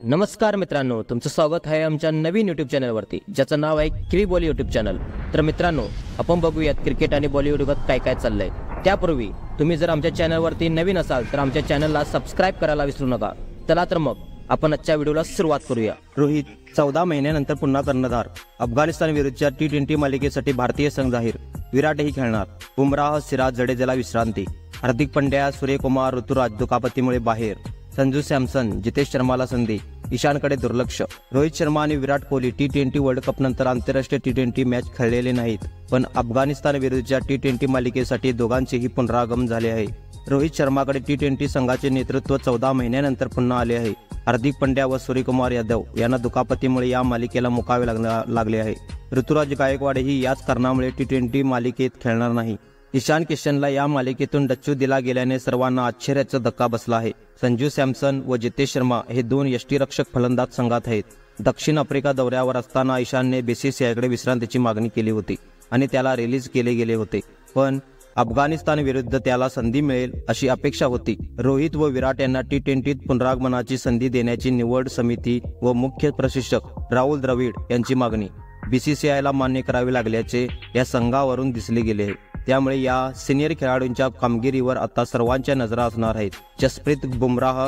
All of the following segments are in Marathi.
नमस्कार मित्रांनो, तुमचं स्वागत आहे आमच्या नवीन यूट्यूब चॅनलवरती, ज्याचं नाव आहे क्री बॉली यूट्यूब चॅनल। तर मित्रांनो, आपण बघूयात क्रिकेट आणि बॉलिवूडवर काय काय चाललंय। त्यापूर्वी तुम्ही जर आमच्या चॅनलवरती नवीन असाल तर आमच्या चॅनलला सबस्क्राइब करायला विसरू नका। चला तर मग आपण आजच्या व्हिडिओला सुरुवात करूया। रोहित 14 महिन्यानंतर पुन्हा कर्णधार। अफगाणिस्तान विरुद्धच्या टी20 मालिकेसाठी भारतीय संघ जाहीर, विराटही खेळणार। बुमराह, सिराज, जडेजाला विश्रांती। हार्दिक पांड्या, सूर्यकुमार, ऋतुराज दुखापतीमुळे बाहेर। संजू सॅमसन, जितेश शर्माला संधी, ईशानकडे दुर्लक्ष। रोहित शर्मा आणि विराट कोहली टी20 वर्ल्ड कप नंतर आंतरराष्ट्रीय टी20 मॅच खेळलेले नाहीत, पण अफगाणिस्तान विरुद्धच्या टी20 मालिकेसाठी दोघांचेही पुनरागमन झाले आहे। रोहित शर्माकडे टी20 संघाचे नेतृत्व 14 महिन्यानंतर पुन्हा आले आहे। हार्दिक पांड्या व सूर्यकुमार यादव यांना दुखापतीमुळे या मालिकेला मुकावे लागले आहे। ऋतुराज गायकवाडही याच कारणामुळे टी20 मालिकेत खेळणार नाही। ईशान किशनला या मालिकेतून डच्चू दिला गेल्याने सर्वांना आश्चर्याचा धक्का बसला आहे। संजू सॅमसन व जितेश शर्मा हे दोन यष्टीरक्षक फलंदाज संघात आहेत। दक्षिण आफ्रिका दौऱ्यावर असताना ईशानने बीसीसीआयकडे विश्रांतीची मागणी केली होती आणि त्याला रिलीज केले गेले होते, पण अफगाणिस्तान विरुद्ध त्याला संधी मिळेल अशी अपेक्षा होती। रोहित व विराट यांना टी20 पुनरागमनाची संधी देण्याची निवड समिती व मुख्य प्रशिक्षक राहुल द्रविड यांची मागणी बीसीसीआयला मान्य करावी लागल्याचे या संघावरून दिसले गेले आहे। त्यामुळे या सिनियर खेळाडूंच्या कामगिरीवर आता सर्वांच्या नजरा असणार आहेत। जसप्रीत बुमराह,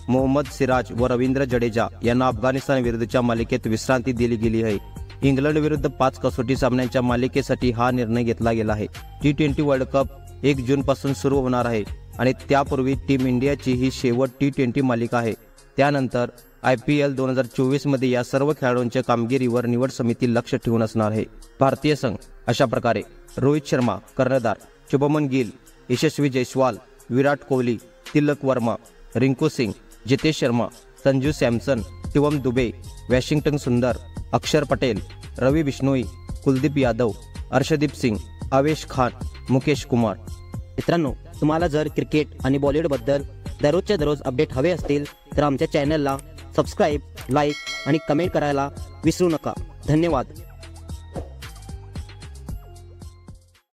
मोहम्मद सिराज व रवींद्र जडेजा यांना अफगाणिस्तान विरुद्धच्या मालिकेत विश्रांती दिली गेली आहे। इंग्लंड विरुद्ध 5 कसोटी सामन्यांच्या मालिकेसाठी हा निर्णय घेतला गेला आहे। टी20 वर्ल्ड कप 1 जून पासून सुरू होणार आहे आणि त्यापूर्वी टीम इंडियाची ही शेवट टी20 मालिका आहे। त्यानंतर IPL 2024 मध्ये या सर्व खेळाडूंच्या कामगिरीवर निवड समिती लक्ष ठेवून असणार आहे। भारतीय संघ अशा प्रकारे: रोहित शर्मा कर्णधार, शुभमन गिल, यशस्वी जयस्वाल, विराट कोहली, तिलक वर्मा, रिंकू सिंग, जितेश शर्मा, संजू सॅमसन, शिवम दुबे, वॉशिंग्टन सुंदर, अक्षर पटेल, रवि बिश्नोई, कुलदीप यादव, अर्शदीप सिंग, आवेश खान, मुकेश कुमार। मित्रांनो, तुम्हाला जर क्रिकेट आणि बॉलिवूडबद्दल दररोजच्या दररोज अपडेट हवे असतील तर आमच्या चॅनलला सबस्क्राइब, लाईक आणि कमेंट करायला विसरू नका। धन्यवाद।